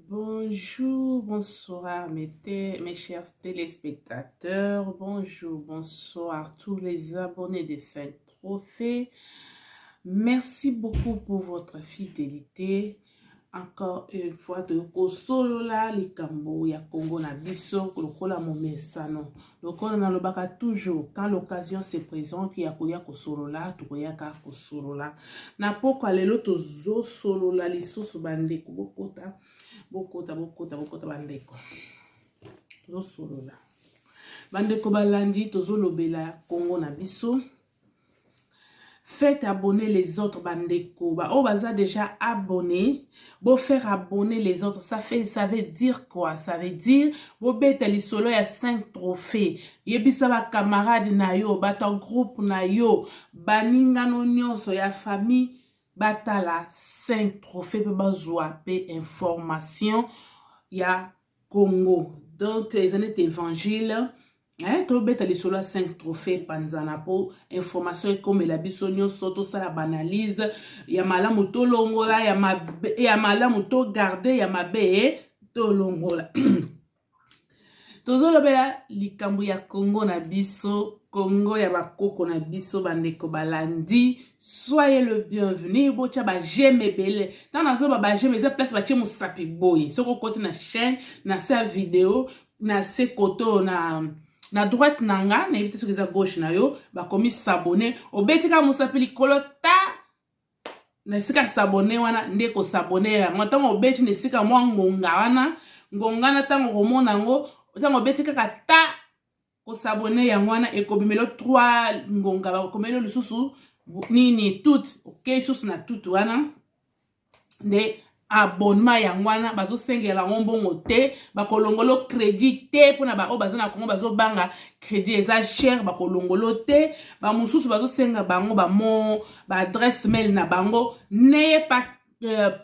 Bonjour, bonsoir mes chers téléspectateurs. Bonjour, bonsoir tous les abonnés des 5 trophées. Merci beaucoup pour votre fidélité. Encore une fois, de Kosolola, Likambo, ya Congo na biso, Lokola Momesano. Lokola na lobaka toujours, quand l'occasion se présente, ya koya Kosolola, tukoya ka Kosolola. Na poko alelo tozo solola lisusu bandeko bokota bandeko. Tozo solola. Bandeko balandi tozo lobela Congo na biso. Faites abonner les autres bandeko. Oh, baza déjà abonné. Bo faire abonner les autres, ça veut dire quoi? Ça veut dire bo beta li solo ya 5 trophées. Yebisa ba camarade na yo, bata groupe na yo, baninga no nyonso ya famille batala 5 trophées pe bazwa pe information ya Congo. Donc les années évangile. To beta li solo 5 trophées panzana po information comme la biso nyonso to sala banalise ya malamu to longola ya malamu to garder ya mabe to longola. Tozo lobela likambo ya Congo na biso, Congo ya bakoko na biso bandeko balandi. Soyez le bienvenu. Bocha ba j'aime belle. Tant nazo ba j'aime eza place ba tie musapi boy. Soko kote na chaîne na sa vidéo na se koto na droite nanga na ebite soki eza gauche na yo bakomi s'abonner obetika musapi likolo ta na sika s'abonner wana nde ko s'abonner yango ntango obeti na sika mwa ngonga na tango komona ngo tango obetika ka ta ko s'abonner yango wana ekobimelo 3 ngonga bakomelo lisusu nini tout ok susu na tout wana nde abonnement yangwana bazo sengela ngombongo te bakolongolo crédit te pona ba o bazana Congo bazo banga crédit eza cher bakolongolo te ba mususu bazo senga bango ba adresse mail na bango. N'ayez pas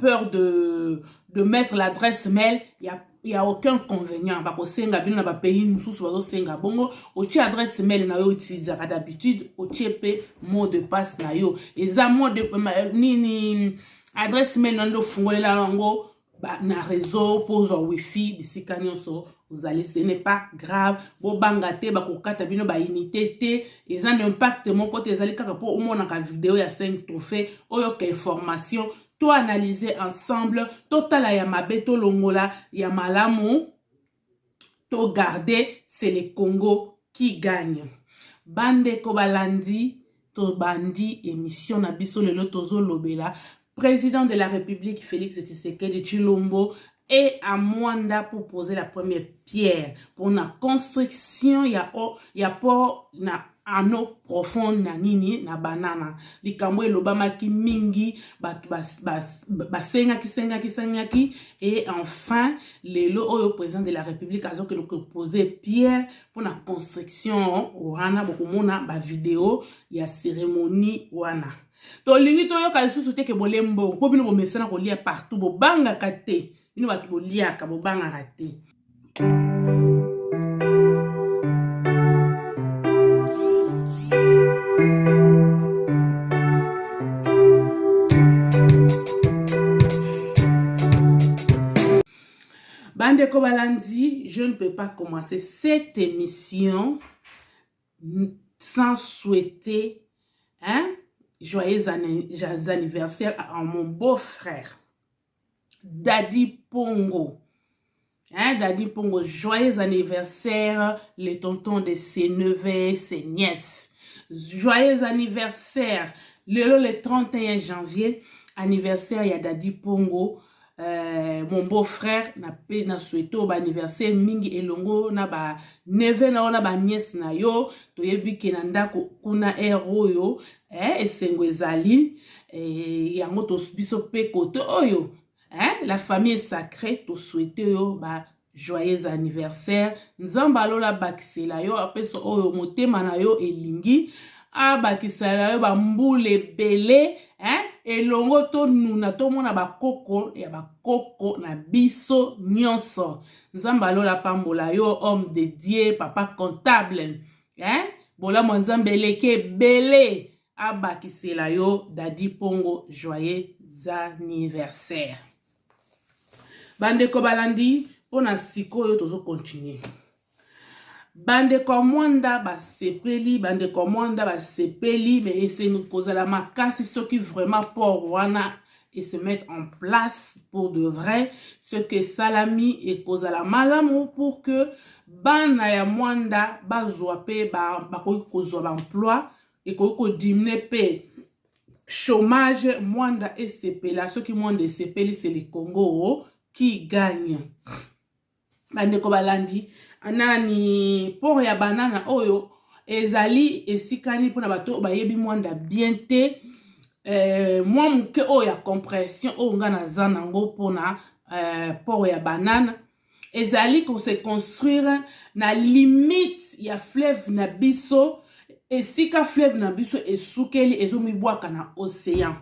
peur de mettre l'adresse mail, il y a aucun convénient bako senga bino na ba pays mususu bazo senga bongo ochi adresse mail na yo utiliser d'habitude ochi pe mot de passe na yo eza mot de nini adresse mail nando fungolela lango na réseau pose wifi bisika nyonso vous allez, ce n'est pas grave bo bangate bakokata bino ba unité te ils ont impact mon côté ezali kaka po omona ka vidéo ya 5 trophées oyo ka information to analyser ensemble total ya mabeto longola ya malamu to garder, c'est le Congo qui gagne. Bande ko balandi to bandi émission na biso lelo tozo lobela président de la République Félix Tshisekedi Tshilombo est à Mwanda pour poser la première pierre pour la construction ya port na ano profond na nini na banana likambo elobama ki mingi basengaki et enfin lelo oyo président de la République azo que poser pierre pour la construction wana bokomona ba vidéo ya cérémonie wana. To lingi to yoka lisusu te ke bolembo po bino bomesana ko lia partout bo banga kate bino batu bo lia ka bo banga kate. Bande ko balandi, je ne peux pas commencer cette émission sans souhaiter joyeux anniversaire à mon beau-frère, Daddy Pongo. Daddy Pongo, joyeux anniversaire, les tontons de ses neveux, ses nièces. Joyeux anniversaire, le 31 janvier, anniversaire, il y a Daddy Pongo. Mon beau-frère na souhaité au anniversaire mingi elongo na ba neve na ba nièce na yo to yebi kenanda kuna eroyo esengo ezali yango to biso pe kote oyo la famille sacrée to souhaité yo ba joyeux anniversaire nzamba lola bakisela yo apeso oyo motema na yo elingi abakisela yo ba mbule belé elongo to nuna to mona bakoko ya bakoko na biso nyonso nzamba lola pambola yo homme de Dieu papa comptable bola monzambe leke belé abakisela yo Daddy Pongo joyeux anniversaire. Bandeko balandi, pona sikoyo tozo continuer. Bandeko mwanda basepeli, bandeko mwanda basepeli, mais essayer nous poser la makasi, ceux qui vraiment pour wana et se mettre en place pour de vrai, ce que salami et cause la malamu pour que bana ya mwanda bazwa pe ba kozwa emploi et ko diminuer pe chômage mwanda et sepela, ceux qui mwanda sepeli c'est le Congo qui gagne. Bandeko balandi anani pour ya banana oyo ezali esikani pona bato bayebi mwanda bien te moi muke oyo ya compression oyo nga naza nango pona pour ya banana ezali ko se construire na limite ya fleuve na biso esika fleuve na biso esukeli ezomibwaka na océan.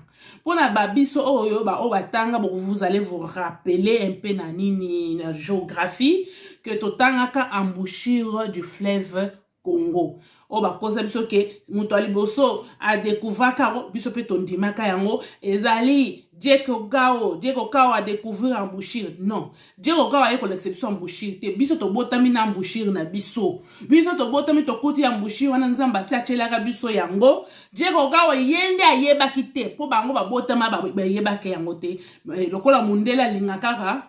Pour la babiso oyo ba obatanga, vous allez vous rappeler un peu na nini na géographie que totanga ka embouchure du fleuve Congo. O ba kosa biso ke muto aliboso a découvert ka biso pe tondimaka yango ezali Diego Gao a découvert embouchure. Non, Diego Gao a eu l'exception embouchure. Te biso to botami na embouchure na biso. Biso to botami to kuti embouchure wana nzamba si achela ka biso yango. Diego Gao yende ayeba kite po bango ba botama ba yeba ke yango te. Lokola mundela lingakaka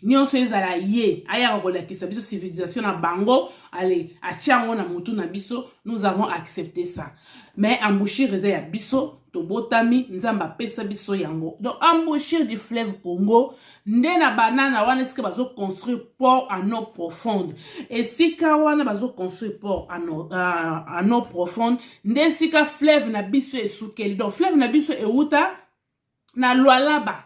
nyonso ezala ye aya kolakisa biso civilisation na bango allez achango na mutu na biso, nous avons accepté ça. Mais embouchure eza ya biso to botami nzamba pesa biso yango. Donc embouchure du fleuve Congo nde na banana wana esika bazo construire port en eau profonde. Et sika wana bazo construire port en eau profonde nde sika fleuve na biso esukeli. Donc fleuve na biso euta na Lualaba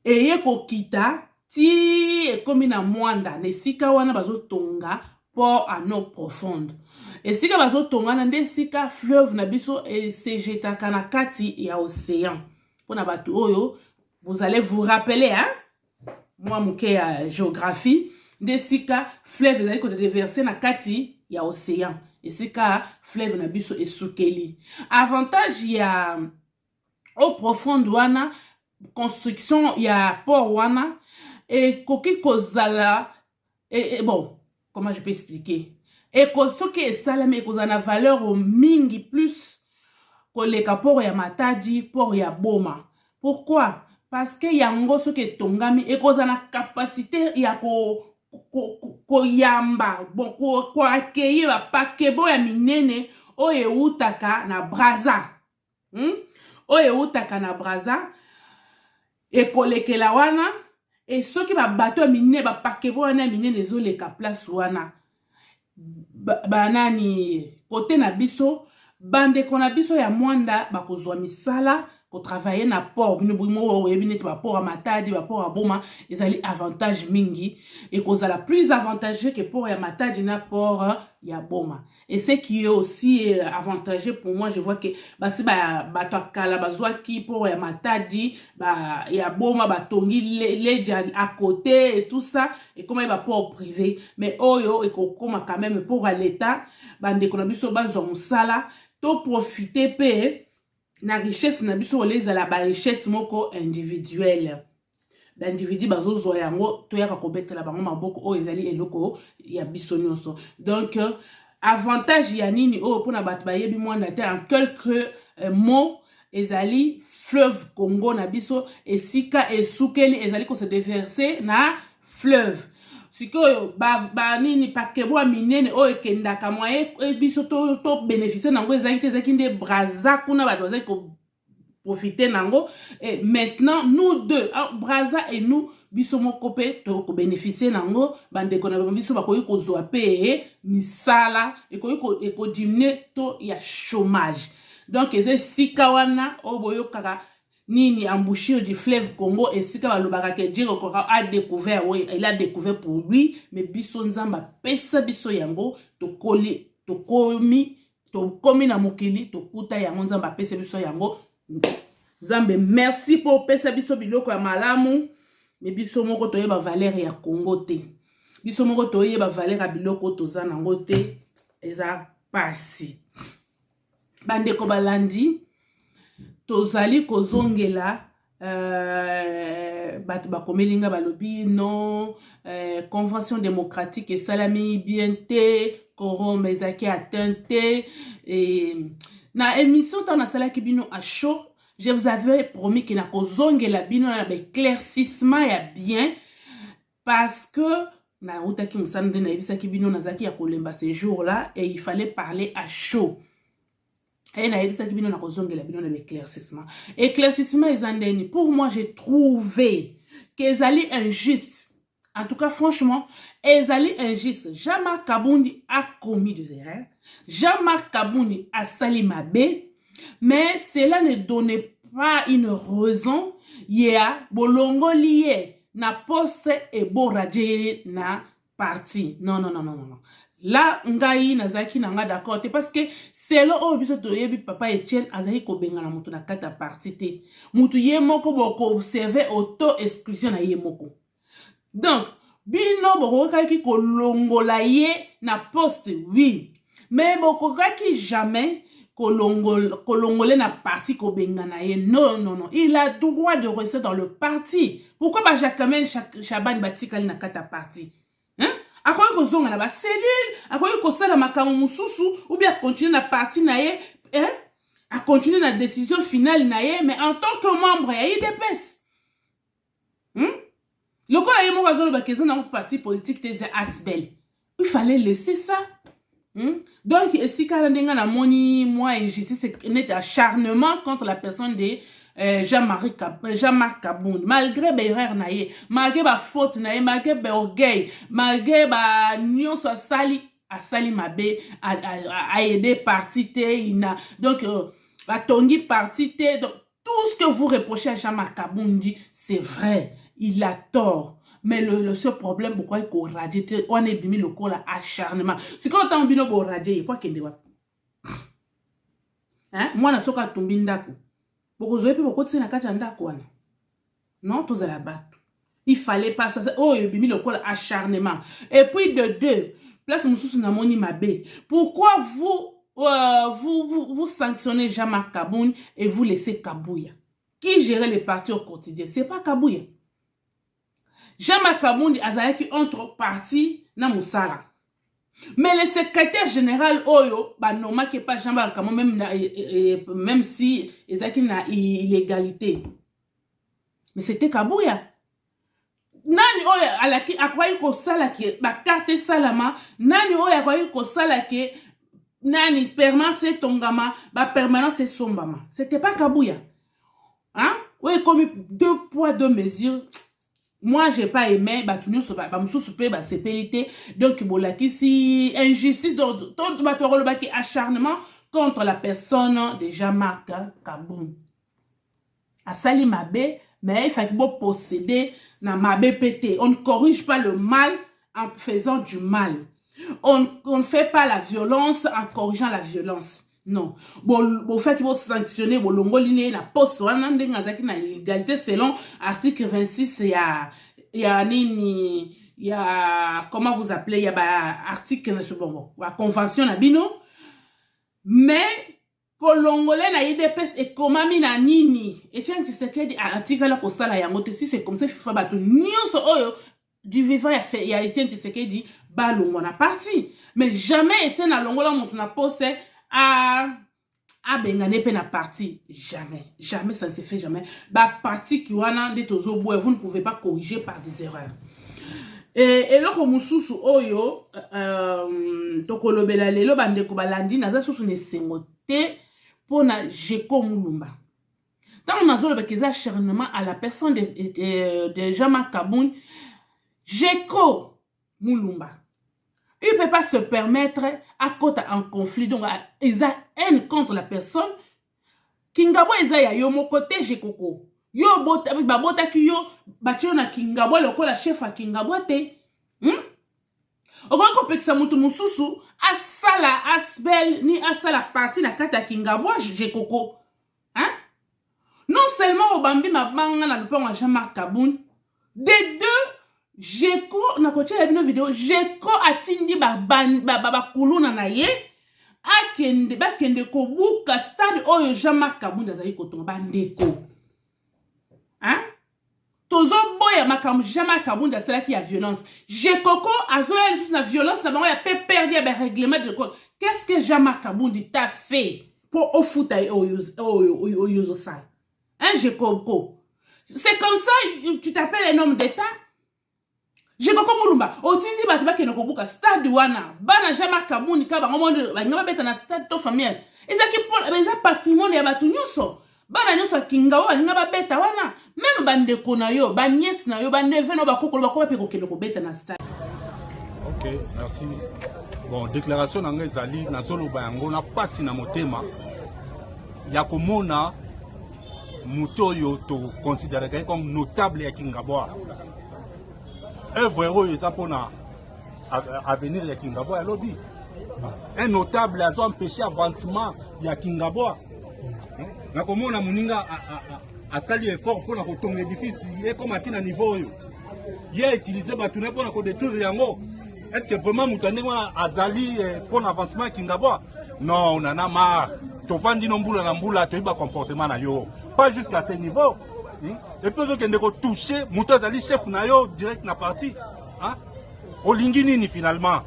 eye kokita ti ekomi na mwanda na esika wana bazotonga port en eau profonde. Esika bazotonga na nde esika fleuve na biso esejetaka na kati ya océan. Pona bato oyo vous allez vous rappeler hein moi muke ya géographie nde esika fleuve ezali ko déverser na kati ya océan. Esika fleuve na biso esukeli. Avantage ya eau profonde wana construction ya port wana et koki kozala et bon comment je peux expliquer et kosoki esalami ekozana valeur mingi plus koleka port ya Matadi port ya Boma. Pourquoi? Parce que yango soki etongami ekozana capacité ya koyamba bon ko accueillir ba pakebo ya minene oyo eutaka na Brazza oyo eutaka na Brazza ekolekela wana et soki ba bateau minene ba pakebo wana minene ezoleka place wana banani côté na biso bandeko na biso ya mwanda bakozwa misala ko travailler na port bino bimo oyebinete ba port à Matadi ba port à Boma ezali avantage mingi et kozala plus avantageux que port ya Matadi na port ya Boma. Et ce qui est aussi avantageux pour moi, je vois que basi ba kala bazwa ki port ya Matadi ba ya Boma ba tongi les à côté et tout ça et comment il va port privé mais oyo et kokoma quand même pour l'état bandeko na biso bazwa musala to profiter pe na richesse na biso oleza la ba richesse moko individuelle. L'individu bazozwa yango to yaka kobetela bango maboko o ezali eloko ya biso nyonso. Donc avantage ya nini o pona bato bayebi mwanda te en quelques mots ezali fleuve Congo na biso esika esukeli ezali ko se déverser na fleuve. Sikoyo ba nini pakebo minene o ekendaka moye biso to bénéficier nango ezali te ezaki nde Brazza kuna bato bazali ko profiter nango et maintenant nous deux Brazza et nous biso moko pe to bénéficier nango bandeko na biso bakoyi kozwa pe misala eko diminuer to ya chômage. Donc eze sika wana oboyo kaka nini embouchure du fleuve Congo et sika balobaka ke Diego Gao a découvert oui il a découvert pour lui mais biso nzamba pesa biso yango to komi na mokili to kuta yango nzamba pesa biso yango. Zambe merci pour pesa biso biloko ya malamu mais biso moko toyeba valeur ya Congo te biso moko toyeba valeur ya biloko toza nango te eza pasi. Bandeko balandi tozali kozongela bakomelinga balobi non convention démocratique et salami bien te korom ezaki atteinte et na émission tant na sala ki bino a chaud je vous avais promis que na kozongela bino na éclaircissement ya bien parce que na utaki musande na ebisa ki bino nazaki ya kolemba ces jours là et il fallait parler à chaud. Et na ebisa ki bino na kozongela bino na éclaircissement. Éclaircissement ezandeni pour moi j'ai trouvé que ezali injuste. En tout cas franchement, ezali injuste. Jean-Marc Kabundi a commis des erreurs. Jean-Marc Kabundi a sali mabe, mais cela ne donnait pas une raison ya bolongo lié na poste et boradje na parti. Non. Là, ngai nazaki nanga d'accord te parce que c'est là où biso toyebi papa Etienne azaki ko benga na mutu na kata parti te. Mutu ye moko boko observer auto exclusion na ye moko. Donc, bino boko kaki ko longola ye na poste oui. Mais boko kaki jamais kolongole na parti ko benga na ye. Non. Il a droit de rester dans le parti. Pourquoi ba Jacquemin Chaban batikali na kata parti? Hein? Akoyi kozonga na ba cellule, akoyi kosala makambo mususu ou bien continuer na parti na ye, hein? A continuer na décision finale na ye, mais en tant que membre ya IDPS. Le quoi la ye mo bazolo ba keza na parti politique teze asbel. Il fallait laisser ça. Donc si kala ndenga na moni moi injustice net acharnement contre la personne de Jean-Marc Kabundi, malgré l'erreur naie, malgré la faute naie, malgré l'orgueil, malgré la nyonso a sali mabe, a aidé parti te, donc a tongi parti te, donc tout ce que vous reprochez à Jean-Marc Kabundi, c'est vrai, il a tort. Mais le seul problème, pourquoi il faut radier, on est mis le col à acharnement. C'est quand on a mis le col à radier, il faut qu'il y ait des hein? Moi, je suis tombé ndako. Non, tous à la batte. Il fallait pas ça. Oh, il a mis le col à acharnement. Et puis de deux, place Moussous Namoni Mabé. Pourquoi vous sanctionnez Jean-Marc Kabundi et vous laissez Kabouya? Qui gérait les partis au quotidien? C'est pas Kabouya. Jean-Marc Kabundi a qui entre parti na Moussala. Mais le secrétaire général Oyo, bah non, qui pas Jean-Marc Kabundi, même si Ezaki na illégalité. Mais c'était Kabouya. Nani Oyo alaki akwayi ko sala ke ba carte salama, nani Oyo akwayi ko sala ke nani permanence tongama, ba permanence sombama. C'était pas Kabouya. Hein? Oui, comme 2 poids 2 mesures. Moi, j'ai pas aimé, donc, si injustice, donc, acharnement contre la personne de Jean-Marc Kabundi. A sali mabe, mais il faut que posséder na mabe pété. On ne corrige pas le mal en faisant du mal. On ne fait pas la violence en corrigeant la violence. Non. Bon fait qu'il faut sanctionner bon longoline la poste wana ndenga zaki na égalité selon article 26 il y a nini il y a comment vous appelez il y a article bon la convention na bino mais kolongole na IDPS et komami na nini et tiens tu sais que article la kosala yango te si c'est comme ça FIFA bato nyonso oyo du vivant il y a Etienne Tshisekedi balongo na parti mais jamais Etienne na longola montu na poste à bengane pe na parti jamais ça ne se fait jamais ba parti qui wana de tozo boe vous ne pouvez pas corriger par des erreurs et loko mususu oyo tokolobela lelo bandeko balandi naza susu ne sengote pona Jeko Mulumba tant nazo le bekeza acharnement à la personne de Jean-Marc Kabundi Jeko Mulumba. Il ne peut pas se permettre à côté en conflit. Donc, ils ont haine contre la personne. Kingabo Ezaya, yo mon côté, j'ai coco. Yo bota ki yo, batio na Kingabo, le ko la chef à Kingabo te. Oko ko sa mutu mususu, asala, asbel, ni asala parti na kata Kingabo, j'ai coco. Hein? Non seulement au bambi ma banga na lupango Jean-Marc Kabundi, des deux, Jeko na koche ya bino video Jeko atindi ba kuluna na ye bakende ko buka stade oyo Jean-Marc Kabundi azali kotonga bandeko hein tozo makambo jamais kabunda cela qui a violence. J'ai coco azoya juste la violence là bas ya peut perdre ben règlement de compte. Qu'est-ce que Jean-Marc Kabundi t'a fait pour au foot au yozo ça? Hein, j'ai coco. C'est comme ça tu t'appelles un homme d'état. J'ai coco mulumba. Otindi batu ba kenoko buka stade wana. Bana Jean-Marc Kabundi ka bango monde ba ngaba beta na stade to familial. Ezaki pour eza patrimoine ya batu nyonso. Bana nyonso kingawa balinga babeta wana même bandeko na yo banies na yo baneve no bakoko bakoba pe kokende kobeta na stade. Ok, merci. Bon, déclaration na ngai ezali nazoloba yango na pasi na motema ya komona moto oyo to considérer comme notable ya Kingabwa. Œuvre oyo eza mpona avenir ya Kingabwa ya lobby. Un notable a empêché avancement ya Kingabwa. Nakomona muninga a sali effort pour na kotonga édifice et comme atina niveau yo. Il a utilisé batune pour na ko détruire yango. Est-ce que vraiment mutane wana azali pour avancement Kingabwa? Non, on en a marre. To fandi no mbula na mbula to iba comportement na yo. Pas jusqu'à ce niveau. Et puis zo kende ko toucher muto azali chef na yo direct na parti. Hein? Olingi nini finalement?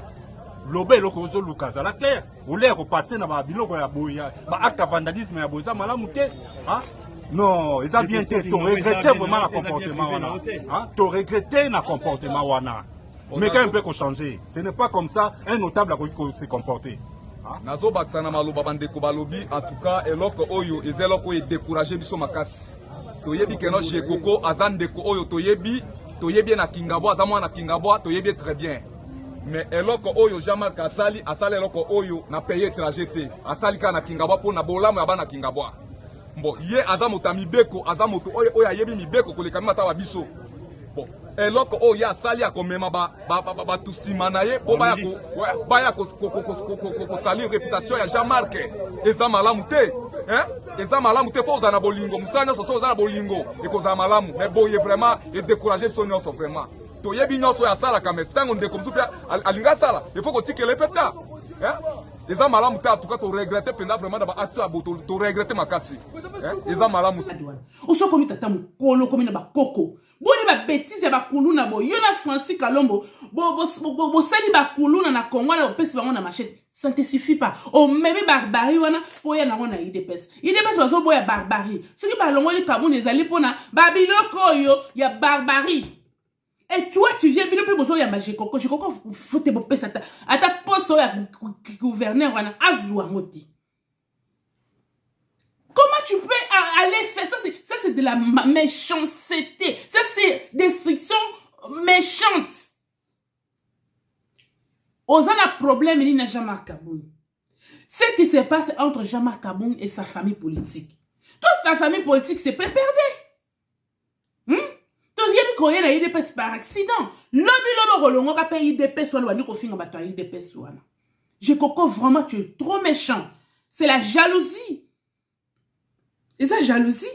Lobe loko ozo lukaza la clair. Ole ko passer na ba biloko ya boya, ba acte vandalisme ya boza malamu te. Hein? Non, ils ont bien été. To regretter vraiment le comportement wana. Hein? To regretter le comportement wana. Mais quand on peut changer, ce n'est pas comme ça un notable a se comporter. Nazo baksana maloba bandeko balobi en tout cas eloko oyo ezeloko e décourager biso makasi. Toyebi keno chez Koko azandeko oyo toyebi na Kingabwa azamwa na Kingabwa toyebi très bien. Mais eloko oyo Jean-Marc asali eloko oyo na payer trajet asali kana Kingabwa pour na bolamu ya bana Kingabwa. Bon, ye azamoto mibeko azamoto oyo ayebi mibeko koleka mata wa biso. Bon, eloko oyo asali akomema ba tusima na ye po baya ko sali réputation ya Jean-Marc eza malamu te. Hein? Eza malamu te fo za na bolingo, musanya so za na bolingo e ko za malamu. Mais boye vraiment et décourager son nyonso vraiment. Toyebi nyonso ya sala kamestango ndeko msupia alinga sala il faut ko tikele peta. Hein? Eza malamu te en tout cas to regretter penda vraiment ba action aboto to regretter makasi. Hein? Eza malamu te. Oso komi tata mukolo komi na bakoko. Boni ba bêtise ya bakuluna bo yona Francis Kalombo bo sali bakuluna na Congo na opesi bango na machette. Ça ne te suffit pas. O meme barbarie wana po ya na wana IDPS. IDPS bazo boya barbarie. Ce qui ba longo li Kaboun ezali pona babiloko yo ya barbarie. Et toi, tu viens bien plus besoin de manger coco. Je crois qu'il faut te boper ça. À ta poste, il gouverneur, on a azouamoti. Comment tu peux aller faire ça? Ça, c'est de la méchanceté. Ça, c'est destruction méchante. Aux a problème, il n'y a Jean-Marc Kaboun. Ce qui se passe entre Jean-Marc Kaboun et sa famille politique. Toi, ta famille politique, c'est pas perdu. Quand il y a eu des IDPS par accident, je comprends vraiment, tu es trop méchant. C'est la jalousie. Et ça, jalousie.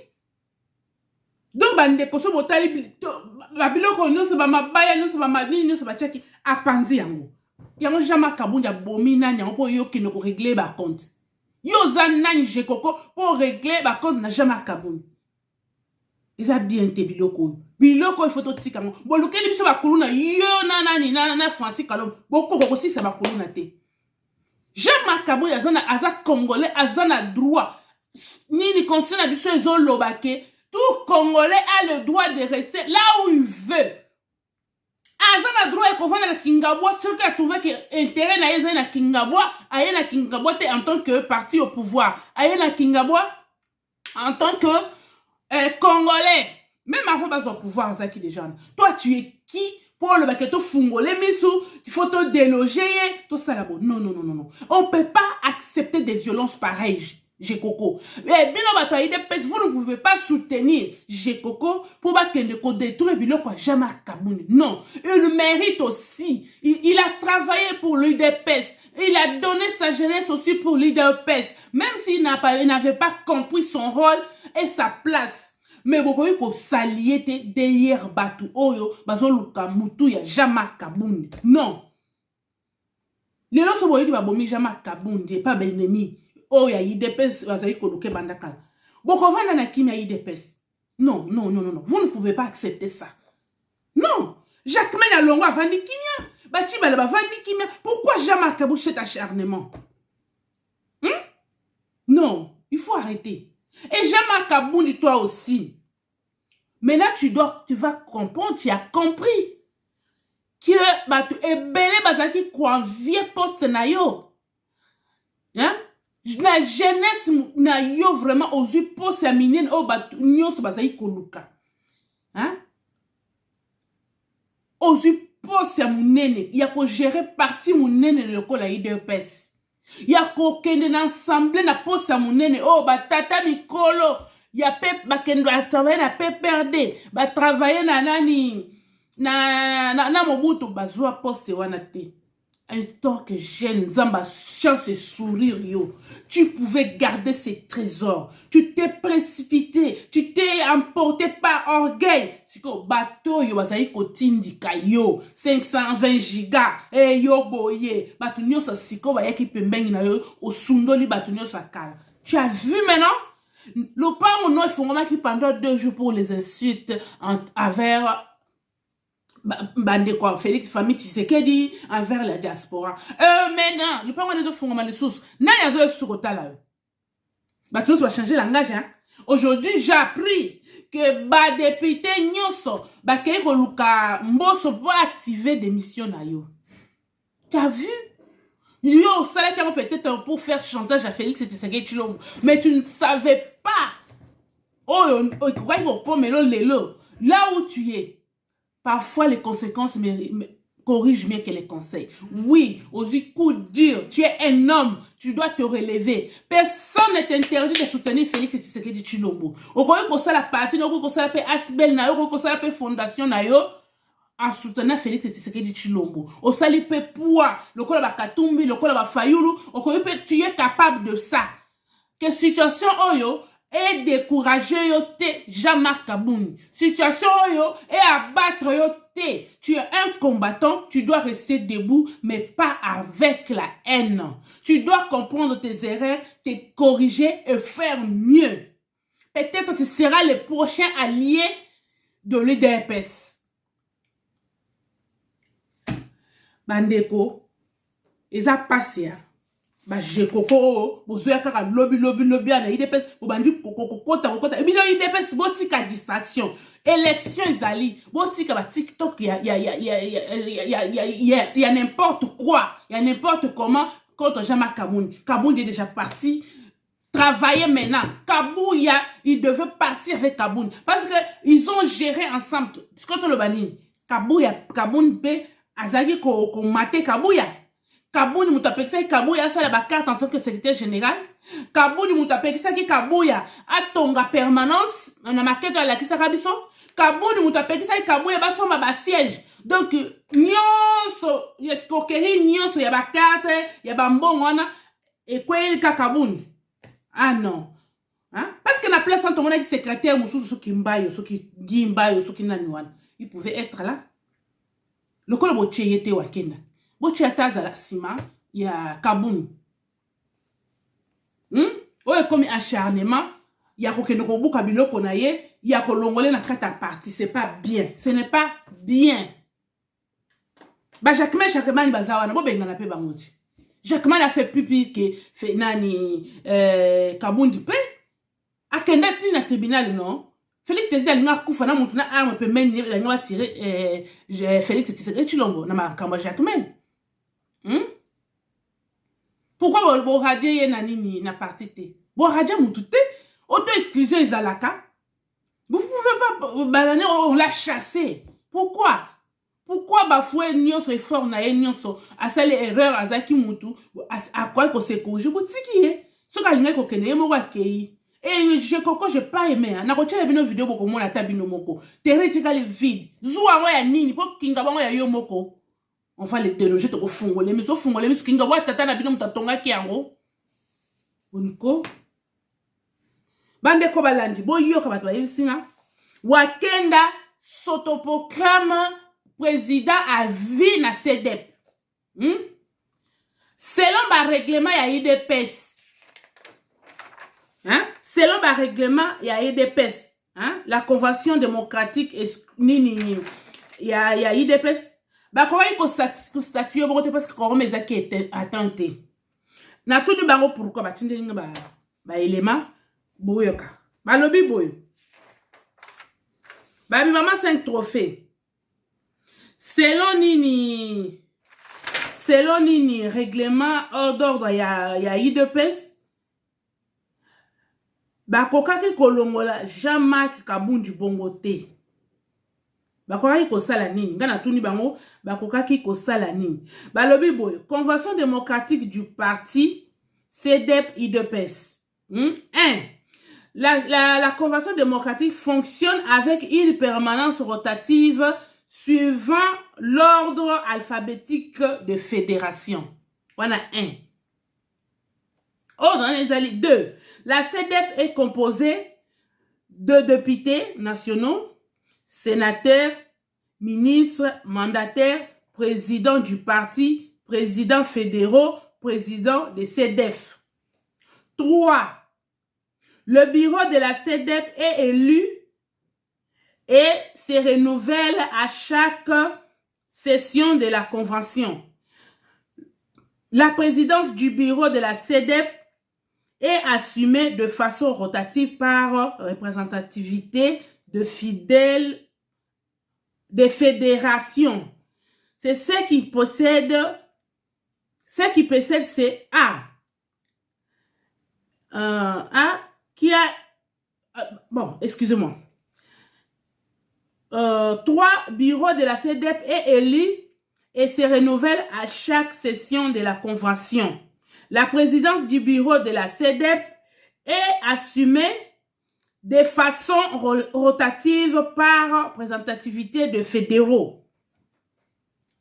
Donc, bande koso botali babiloko nyonso ba mabaya nyonso ba madini nyonso ba chaki apanzi yango. Yango Jean-Marc Kaboun ya bomina nyango po yo kino ko régler ba compte. Yo zanani je koko pour régler ba compte na Jean-Marc Kaboun. Ils ont bien été biloko. Biloko il faut tout tika ngo. Bo lukeli biso ba kuluna yo na Francis Kalombo. Boko ko si ça ba kuluna te. Jean-Marc Kaboun aza congolais azana droit. Ni concerne biso ezo lobake. Tout congolais a le droit de rester là où il veut. Azana droit et convaincre la Kingabwa ceux qui a trouvé que intérêt na yeza na Kingabwa, aye na Kingabwa en tant que parti au pouvoir. Aye na Kingabwa en tant que Congolais, même avant pas au pouvoir, ça qui déjà. Toi, tu es qui pour le baquet fungolé misou, il faut te déloger, tout ça là-bas. Non, non, non, non, non. On peut pas accepter des violences pareilles. J'ai coco. Eh bien, vous ne pouvez pas soutenir J'ai coco pour que détruire le quoi Jean-Marc Kaboun. Non, il mérite aussi. Il a travaillé pour l'UDPS. Il a donné sa jeunesse aussi pour l'UDPS. Même s'il n'avait pas compris son rôle et sa place. Mais vous pouvez que s'allier derrière Batu Oyo, Bazoluka Moutou ya Jean-Marc Kaboun. Non. Les gens sont qui va bomber Jean-Marc Kaboun, n'est pas ennemi. Oh, il y a IDPS, vous koloke bandakal. Bon, quand on a na kim ya IDPS. Non, non, non, non, non. Vous ne pouvez pas accepter ça. Non. Jacquemaine Alongo a vendu Kimia. Batibala a vendu Kimia. Pourquoi Jean-Marc Kabou cet acharnement? Non, il faut arrêter. Et Jean-Marc Kabou dit toi aussi. Maintenant, tu vas comprendre, tu as compris que tu es belé bazaki convié poste na yo. Hein? La jeunesse na yo vraiment osu poste ya minene o batu nyonso bazaki koluka. Hein? Osu poste ya munene, ya ko gérer parti munene lokola IDPS. Ya ko kende na ensemble na poste ya munene o batata mikolo. Ya pep bakendo a travailler na PPRD, ba travailler na nani na Mobutu bazwa poste wana te. En tant que jeune, Zamba chance et sourire yo. Tu pouvais garder ces trésors. Tu t'es précipité, tu t'es emporté par orgueil. C'est que bateau yo bazali kotindika yo 520 gigas et yo boye. Bato nyo sa siko ba yaki pembengi na yo osundoli bato nyo sa kala. Tu as vu maintenant? Le parent non, il faut qui pendant 2 jours pour les insultes envers Bandeko, Félix, famille Tshisekedi, envers la diaspora. Maintenant, le parent des autres font les sources. N'a y a sur là. Bah tous va changer langage. Hein. Aujourd'hui, j'ai appris que ba député nyonso, ba keko luka mboso pour activer des missions na yo. Tu as vu? Yo, ça là peut-être pour faire chantage à Félix Tshisekedi Tshilombo. Mais tu ne savais pas. Oh, là où tu es, parfois les conséquences corrigent mieux que les conseils. Oui, aux coups durs, tu es un homme, tu dois te relever. Personne n'est interdit de soutenir Félix Tshisekedi Tshilombo. Au cas où ça la partie, au cas où ça la Asbel na yo, au cas où ça la fondation na yo. En soutenant Félix Tshisekedi Tshilombo. Au salipe poids, le col ba Katumbi, le col ba Fayulu, tu es capable de ça. Que situation oyo est découragé yo te Jean-Marc Kabouni. Situation oyo est abattre yo te. Tu es un combattant, tu dois rester debout, mais pas avec la haine. Tu dois comprendre tes erreurs, te corriger et faire mieux. Peut-être tu seras le prochain allié de l'UDPS. Bandeko, eza passé. Ba je koko, bozoya kaka lobby ana IDPS, bo bandi kota. Et bien IDPS botika distraction. Élection ezali, botika ba TikTok ya n'importe quoi, il y a n'importe comment contre Jean-Marc Kabouni. Kabouni est déjà parti travailler maintenant. Kabouya, il devait partir avec Kabouni parce que ils ont géré ensemble. Quand le bani, Kabouni be azaki ko mate Kabouya. Kabouni mutapekisa Kabouya ça la carte en tant que secrétaire général. Kabouni mutapekisa ki Kabouya atonga permanence na maquette à la kisaka biso. Kabouni mutapekisa Kabouya ba soma ba siège. Donc nyonso escroquerie nyonso ya ba carte ya ba mbongo wana et quoi il Kabouni. Ah non. Hein? Parce que la place en ton monde secrétaire mususu soki mbayo soki gimbayo soki nani wana. Il pouvait être là. Le col boche yete wakenda. Boche ataza la sima ya Kabouni. Oye comme acharnement, ya kokende ko buka biloko na ye, ya ko longole na kata parti, c'est pas bien. Ce n'est pas bien. Ba Jacquemaine bazawa na bo benga na pe bangoji. Jacquemaine a fait plus pire que fait nani Kabouni pe. Akenda ti na tribunal non. Félix Tshisekedi a kufa na mutu na arme pe meni nga tirer Félix Tshisekedi Tshilombo na makamba Jacquemaine. Pourquoi bo radio ye na nini na parti te? Bo radio mutu te auto exclusion ezalaka. Vous pouvez pas balaner on l'a chassé. Pourquoi? Pourquoi bafoué nyonso effort na ye nyonso asali erreur azaki mutu a quoi ko se corriger botiki ye. So ka linga ko kene ye moko akei. Et je pas aimé. Na ko tshela bino vidéo boko mona ta bino moko. Théoriquement le vide. Zuwa ngo ya nini po kinga bango ya yo moko. On va les déloger to ko fungole mais so fungole mais kinga wa tata na bino mutatonga ki yango. Boniko. Bande ko balandi bo yo ka bato ba yesinga. Wakenda s'autoproclame président à vie na CDEP. Selon le règlement ya IDPS. Hein? Selon le règlement, il y a des PES. Hein? La Convention démocratique ya IDPS bakoki kostatue bongo te parce que korome ezaki atteint te natuni bango pourquoi batindelinga baelema boyoka balobi boyo babimama 5 trophées selon nini règlement d'ordre ya IDPS bakokaki kolongola Jean-Marc Kabundu bongo te bakokaki kosala nini nga natuni bango bakokaki kosala nini balobi boye convention démocratique du parti CDEP IDPS 1 la convention démocratique fonctionne avec une permanence rotative suivant l'ordre alphabétique de fédération. Voilà 1. Ordre les alliés 2. La CDEP est composée de députés nationaux, sénateurs, ministres, mandataires, présidents du parti, présidents fédéraux, présidents des CDEF. 3. Le bureau de la CDEP est élu et se renouvelle à chaque session de la convention. La présidence du bureau de la CDEP est assumée de façon rotative par représentativité de fidèles des fédérations. C'est ce qui possède, c'est qui a, bon, excusez-moi. 3 bureaux de la CDEP est élu et se renouvelle à chaque session de la convention. La présidence du bureau de la CDEP est assumée de façon rotative par représentativité de fédéraux.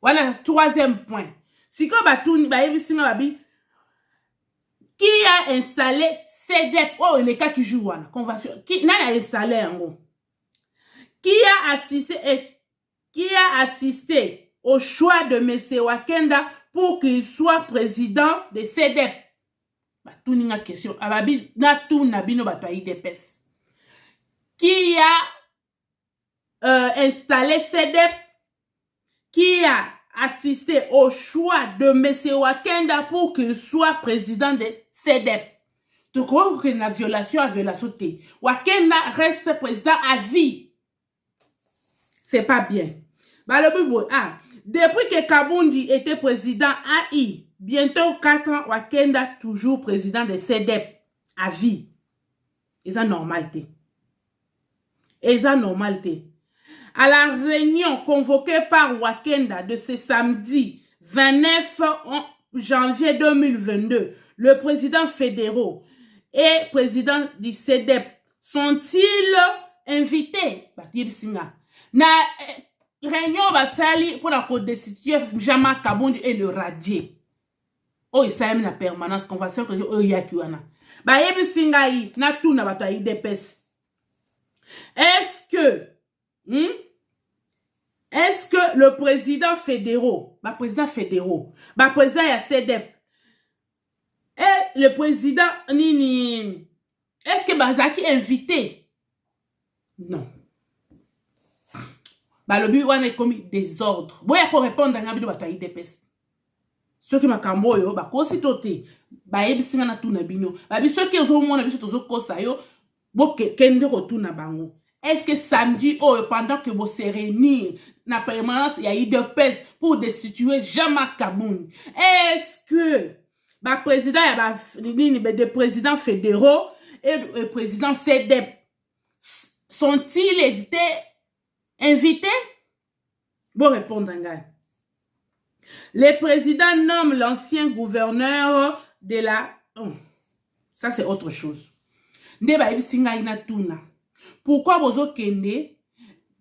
Voilà, 3e point. Si qui a installé CDEP? Oh, les cas qui jouent à la convention. Qui n'a installé en gros? Qui a assisté au choix de M. Wakenda pour qu'il soit président de CDEP? Tout une question. Qui a installé CDEP? Qui a assisté au choix de M. Wakenda pour qu'il soit président de CDEP? Tu crois que la violation a violation? Wakenda reste président à vie. C'est pas bien. Depuis que Kabundi était président AI, bientôt 4 ans, Wakenda toujours président de CDEP à vie. Et ça normalité. À la réunion convoquée par Wakenda de ce samedi 29 janvier 2022, le président fédéraux et président du CDEP sont-ils invités? Na réunion basali pour la destituer Jean-Marc Kabundu et le radier. Oh, ça aime la permanence convention que oh yakiwana. Ba yebi singai na tout na bato IDPS. Est-ce que le président fédéraux, ba président ya CDEP et le président nini, est-ce que bazaki invité? Non. Balobi wana commis désordre. Boya ko répondre nga bido bato IDPS. Ceux qui makambo yo ba ko sitote ba yebisinga na tuna bino. Ba biso ki ozo mona biso tozo kosa yo bo kende rotuna bango. Est-ce que samedi pendant que vous se réunir na permanence ya IDPS pour destituer Jean-Marc Kabundu, est-ce que ba président ya ba des présidents fédéraux et président CDEP sont-ils invités? Bon répondre nga. Le président nomme l'ancien gouverneur de la... ça c'est autre chose. Ndeba ibisinga ina tuna. Pourquoi vous kende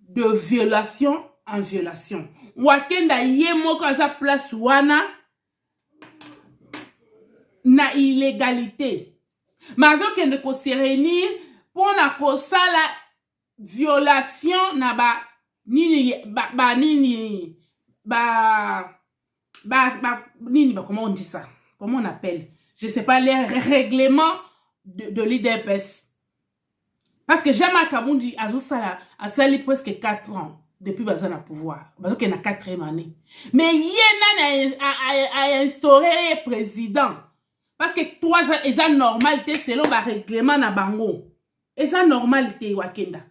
de violation en violation? Wakenda yemoko à sa place wana na illégalité. Mazo kende ko se réunir pour na ko sala violation na ba nini comment on dit ça? Comment on appelle? Je sais pas, les règlements de l'IDPS. Parce que Jean-Marc Kabundu a sali presque 4 ans. depuis baza na pouvoir bazo ke na 4e année mais yena a instauré président parce que 3 ans eza normalité selon ba règlement na bango eza normalité wakenda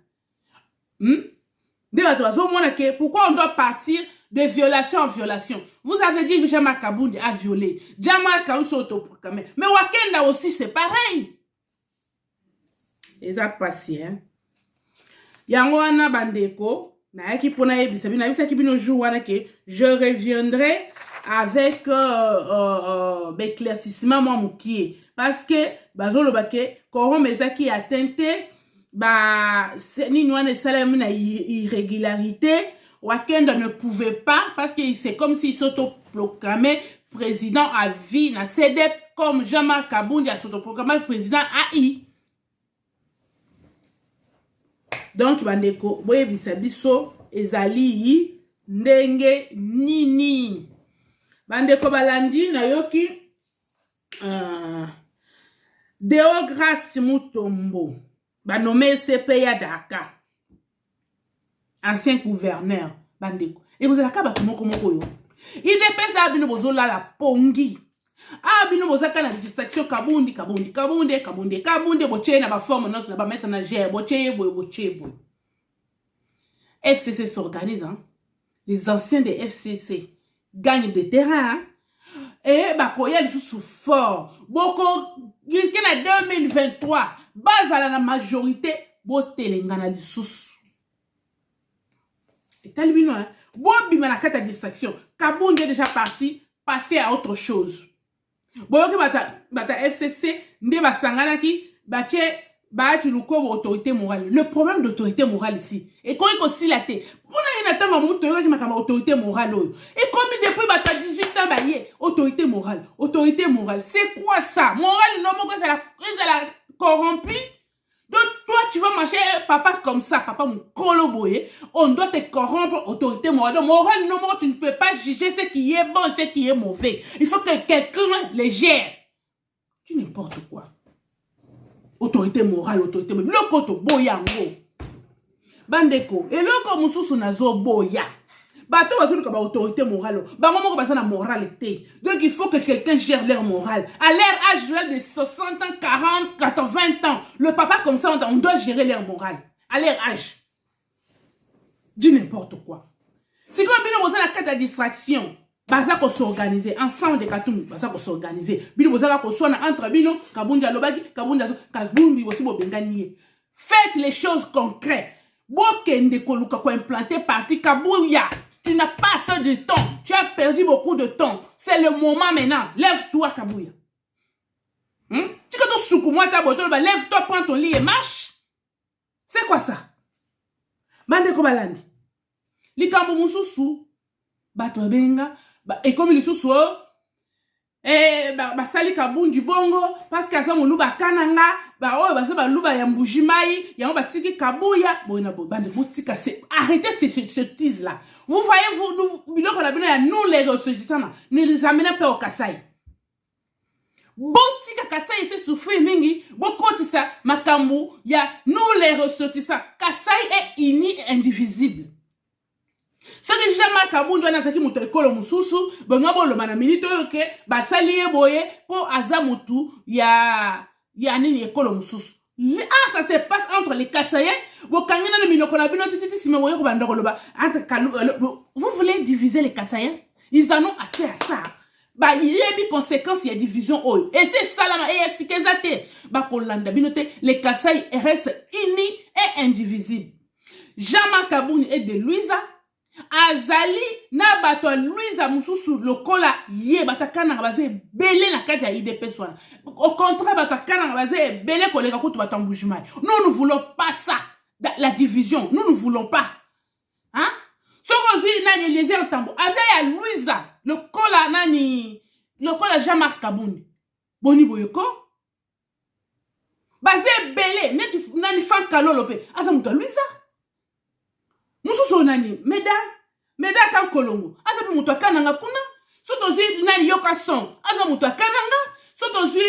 de bato bazo mona ke pourquoi on doit partir de violation en violation. Vous avez dit que Jean-Marc Kabound a violé. Jean-Marc Kabound s'est autoproclamé. Mais Wakenda aussi, c'est pareil. Et ça passe, hein. Yango wana bandeko, na yaki pona yebisabi, na yebisa ki bino jour wana ke, je reviendrai avec éclaircissement moi moukie. Parce que, bazolo bake, koron mezaki atteinte, ba, ni nouane salem na irrégularité, Wakenda ne pouvait pas, parce que c'est comme s'il s'autoproclamait président à vie, na CEDEP, comme Jean-Marc Kabound a s'autoproclamé président AI. Donc, bandeko, boye bisabiso, ezali ndenge nini. Bandeko balandi na yoki, Deograce Mutombo, nommé CPA Dakar. Ancien gouverneur, bandeko. Et vous avez la moko yo. Il dépêche à bino bozola la pongi. Ah bino bozaka na distraction kabundi boche na ba forme non na ba mettre na gère boche boy. FCC s'organise hein. Les anciens des FCC gagnent des terrains hein? Et ba koya sous fort. Boko il en 2023 base à la majorité botelenga na lisusu. Et talibino hein. Bobi na carte de distraction. Kabound est déjà parti passer à autre chose. Boyoki bata FCC nde basangana ki bache baati luko autorité morale. Le problème d'autorité morale ici et quand il aussi la té. On a une muto yoki makama autorité morale oyo. Et comme depuis bata 18 ans baye autorité morale. C'est quoi ça? Morale non moko c'est la corrompu. Donc toi tu vas marcher papa comme ça, papa mon coloboye, on doit te corrompre autorité morale. Donc morale non tu ne peux pas juger ce qui est bon, ce qui est mauvais. Il faut que quelqu'un les gère. Tu n'importe quoi. Autorité morale. Le koto boya ngo. Bandeko, et le ko mususu nazo boya. Bato bazulu ka ba autorité morale. Ba momo ko basa na moralité. Donc il faut que quelqu'un gère leur morale. À leur âge de 60 ans, 40, 80 ans, le papa comme ça on doit gérer leur morale. À leur âge. Dis n'importe quoi. C'est comme bino boza la carte de distraction. Baza ko s'organiser ensemble de Katoum, baza ko s'organiser. Bino boza ko sona entre bino Kabundi alobaki, Kabundi aussi bo bengani. Faites les choses concrètes. Bokende ko luka ko implanter parti Kabuya. Tu n'as pas assez de temps. Tu as perdu beaucoup de temps. C'est le moment maintenant. Lève-toi, Kabouya. Tu as ton soukou, ta boto, lève-toi, prends ton lit et marche. C'est quoi ça? Bande Kobalandi. Likambo mususu. Bato benga. Et comme il susu. Basali Kabundi bongo. Parce que ça, mon louba kananga. Basa louba ya mbujimai. Yango batiki Kabuya. Bande botika. Arrêtez ce tease là. Vous voyez, nous les ressortissants, ne les amenez pas au Kassai. Botika Kassai, c'est souffrir mingi. Bokotisa, makambu, ya nous les ressortissants. Kassai est uni et indivisible. Ce que Jean-Marc Kabound doit n'asaki muto ekolo mususu, bongabo lo manamilito yoke, basali boye pour azamutu ya nini ekolo mususu. Ah, ça se passe entre les Kassaïens. Vous voulez diviser les Kassaïens? Ils en ont assez à ça. Bah, il y a des conséquences, il y a division. Et c'est ça là, et c'est que ça les Kassaïens restent unis et indivisibles. Jean-Marc Kabound et de Louisa. Azali na bato Louisa mususu lokola ye batakana baze belé na kati ya IDP swana. Au contraire batakana baze belé kolega kutu batambujimai. Nous ne voulons pas ça. La division, nous ne voulons pas. Hein? Sokozi nani les entambo. Azaya Louisa lokola nani lokola Jean-Marc Kabound. Boni boyoko. Baze belé nani fan kalolope. Azamuta Louisa. Mususu nani meda kan kolongo asa mutu kananga kuna soto zi nani yoka son asa mutu kananga soto zi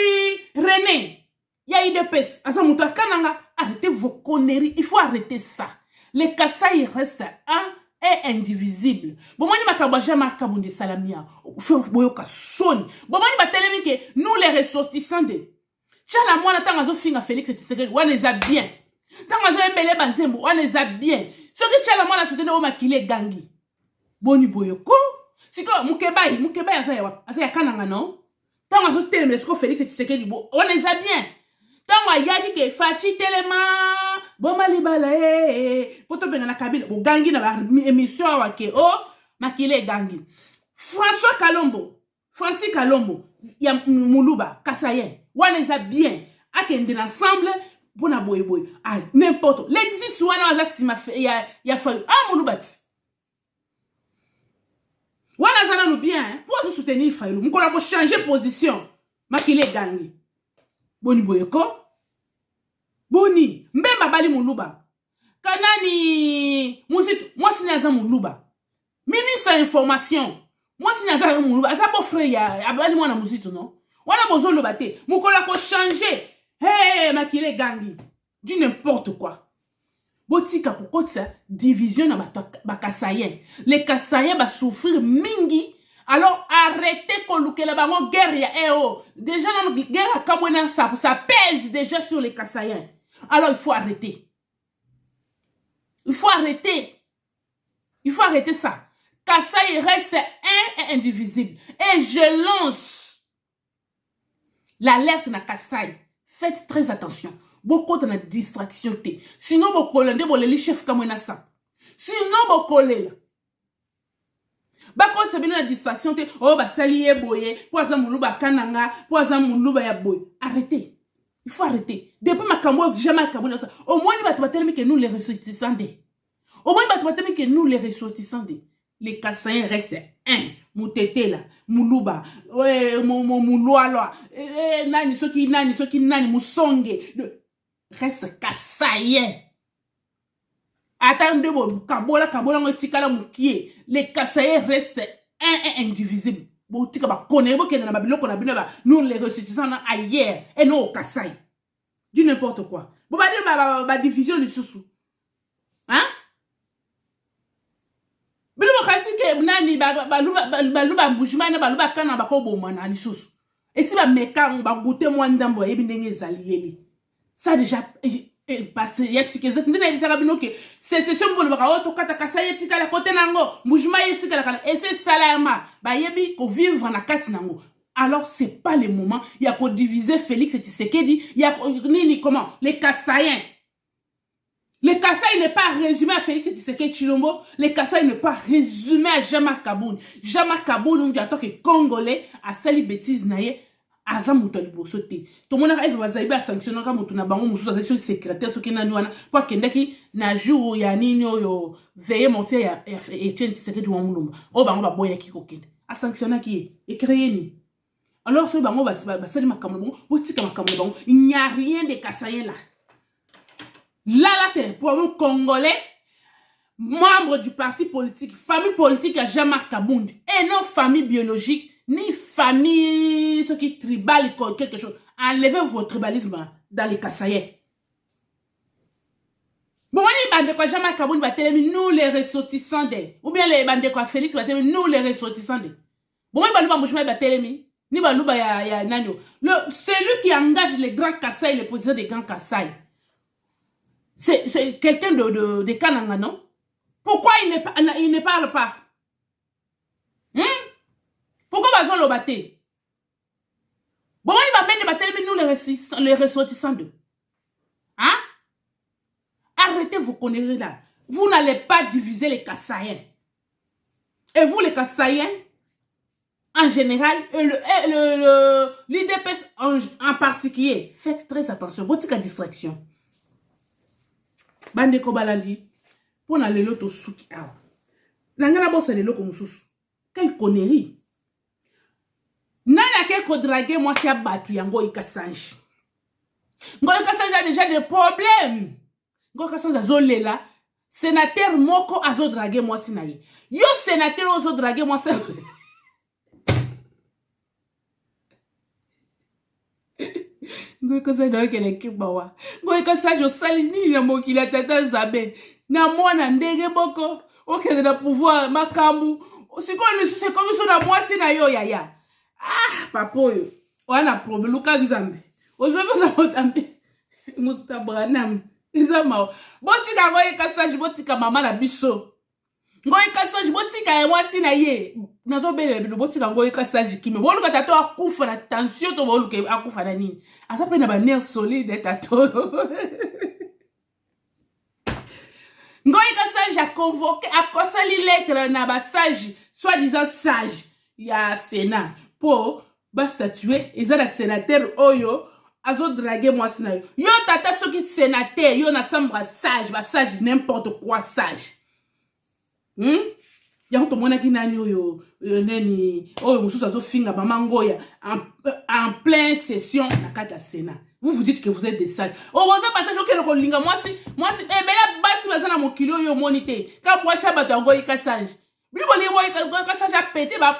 René ya IDPS asa mutu kananga. Arrêtez vos conneries, il faut arrêter ça. Les Kassaï restent un est indivisible. Bon, moi, je ne sais pas si salamia. Bon, moi, je que nous, les ressortissants de. Tchala, moi, je suis Félix Tshisekedi. On les a bien. Tant que je suis Bantembo, on les a bien. Ce que tchala, moi, la société, on m'a kilé gangi. Boni boyoko. Si quoi, Moukebaï, asa ya kananga, non? Tant que je suis Félix Tshisekedi, on les a bien. Tant que yaki ke fachi telema. Bon malibala poto benga na kabila bo gangi na émission wake oh makile gangi Francis Kalombo ya Muluba Kasayen waneza bien akende ensemble bona boy ah n'importe l'existe wana za sima ya fa Muluba ti wana zana nous bien pour soutenir Fayulu mkola ko changer position makile gangi boni boyeko Boni, mbemba bali Muluba. Kanani, moi si naza Muluba. Ministre information. Moi si naza Muluba. Asa bo frère ya abali mwana muzitu non. Wana bozo lobate. Mukola ko changer. Hey, makile gangi. Du n'importe quoi. Botika kokotsa division na bakasayen. Les kasayen ba souffrir mingi. Alors arrêtez kolukela bango guerre ya déjà dans guerre à Kabwena ça pèse déjà sur les kasayen. Alors il faut arrêter. Il faut arrêter. Il faut arrêter ça. Kasaï reste un et indivisible. Et je lance l'alerte na Kasaï. Faites très attention. Beaucoup de distraction. Sinon, beaucoup de chef comme ça. Sinon, beaucoup de bakon sabina la distraction. Oh, bah, saliye boye. Poisa muluba kananga. Poisa muluba ya boye. Arrêtez. Il faut arrêter. Depuis ma cambo, jamais cambo. Au moins, il va te battre que nous les ressortissants. Au moins, il va te battre que nous les ressortissants. Les Kassaïens restent un. Moutete là. Muluba. Mouloa. Nani, soki nani, mousonge. Reste Kassaïens. Attendez, kabola, ngotikala moukie. Les Kassaïens restent un et indivisible. Nous les ressuscitons ailleurs et non au Kasaï. Du n'importe quoi. Bon, bah, division du sous. Hein? Mais nous, que nani, baluba boujman, baluba kana, bakobo mana, ni sous. Et si ba meka, on va goûter moins d'ambo, et bien, les ça déjà, parce que yes que c'est ce bon baka to kata kasaye tika la côté nango mujuma yesi kala et c'est salama ba yebi ko vivre na kati nango. Alors c'est pas le moment il y a pour diviser Félix Tshisekedi il y a nini comment les Kasaïens. Le Kasaï n'est pas résumé à Félix Tshisekedi Chilombo, le Kasaï n'est pas résumé à Jama Kaboun. Jama Kaboun on dit en tant que Congolais à sali bêtise naie aza muto libosote to mona ka eva zaiba sanctionner ka mutu na bango musu section secrétaire soki na niwana kwa kendaki na jour ya nini oyo veiller monter ya Etienne Tshisekedi wa mulumba o bango ba boya ki kokende a sanctionner ki e créer ni alors so bango ba sali makambo bango botika makambo bango il n'y a rien de Kasaïen là c'est pour un Congolais membre du parti politique famille politique à Jean-Marc Kabound et non famille biologique ni famille, ce qui tribal, quelque chose. Enlevez votre tribalisme dans les Kasaïens. Bon, les bandes de quoi Jean-Marc Kabound va télé, nous les ressortissants des. Ou bien les bandes de quoi Félix va télé, nous les ressortissants des. Bon, les bandes de quoi va télé, ni balouba ya nanyo. Celui qui engage les grands Kasaï, les présidents des grands Kasaï. C'est quelqu'un de Kananga, non? Pourquoi il ne parle pas? Pourquoi bazon le batté? Bon, il va même battre nous les ressortissants d'eux. Hein? Arrêtez vos conneries là. Vous n'allez pas diviser les Kasaïens. Et vous, les Kasaïens, en général, et l'IDPS en particulier, faites très attention. Votre distraction. Bande Kobalandi, pour n'aller l'autre souki. Nangana bosse les locaux moussous. Quelle connerie! Nana ke draguer moi si abatu yango ikasange. Ngo ikasange a déjà des problèmes. Ngo ikasange azolela. Sénateur moko azo draguer moi si naye. Yo sénateur azo draguer moi ça. Ngo ikasange doke le kibawa. Ngo ikasange osali nini na mokila tata zabe. Na mwana ndege boko. Ok, de la pouvoir, makambu. C'est comme ça, na moi, c'est na yo, yaya. Ah, papa, yo. On a problème, Luka Nzambe. Aujourd'hui, vous avez entendu. Moutabranam. Nzama. Botika, ngoye kasaji, botika mama na biso. Ngoye kasaji, botika ya moi, c'est na ye. Nazo bele, botika ngoye kasaji, kime. Boluka tato akufa na tension, to boluka akufa na nini. Asa pe na ba nerf solide, tato. Ngoyi Kassaji a convoqué, a consali lettre na ba sage, soi-disant sage, ya Sénat, pour ba statuer, ils ont la sénateur oyo, azo draguer moi sina yo. Yo tata soki sénateur, yo na sambra sage, ba sage n'importe quoi sage. Yango to mona kinani oyo, neni, oyo mususu azo finga mama ngoya en pleine session na kata Sénat. Vous vous dites que vous êtes des sages. Oh, vous avez passé au Kerolinga. Moi, c'est. Eh, mais là, basi, vous avez mon kilo, yo, monité. Quand moi, ça, bateau, go, yika sage. Lui, bon, yika sage a pété, bah.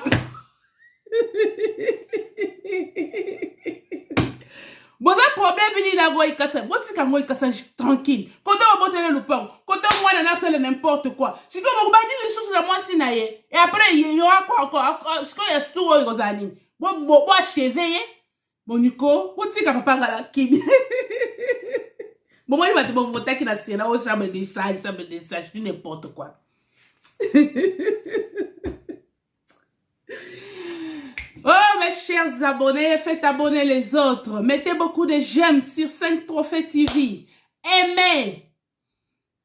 Bon, un problème, il y a go, yika sage. Bon, tu can go, yika sage tranquille. Quand on va botter le pain, quand on va n'a n'importe quoi. Si comme on va dire les choses de moi, si naïe. Et après, il y aura quoi encore. Ce qu'il y a tout, aux années. Bon, cheveux, bon, Nico, où tu papa la kimi? Bon, moi, il va te voter qui n'a sénat, oh, ça me décharge, n'importe quoi. Oh, mes chers abonnés, faites abonner les autres. Mettez beaucoup de j'aime sur 5 Trophées TV. Aimez,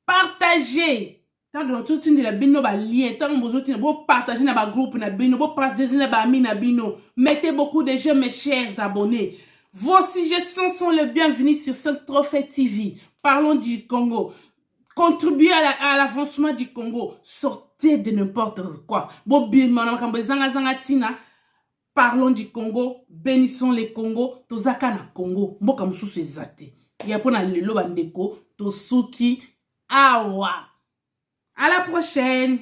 partagez. Tant que tout le monde a lien, tant que vous partagez dans le groupe, vous partagez dans le bino. Mettez beaucoup de j'aime, mes chers abonnés. Vos suggestions sont les bienvenus sur 5 Trophées TV. Parlons du Congo. Contribuez à l'avancement du Congo. Sortez de n'importe quoi. Parlons du Congo. Bénissons les Congo. Tozaka na Congo. Mboka mususu ezate. Yapona lelo bandeko. Tosuki awa. À la prochaine.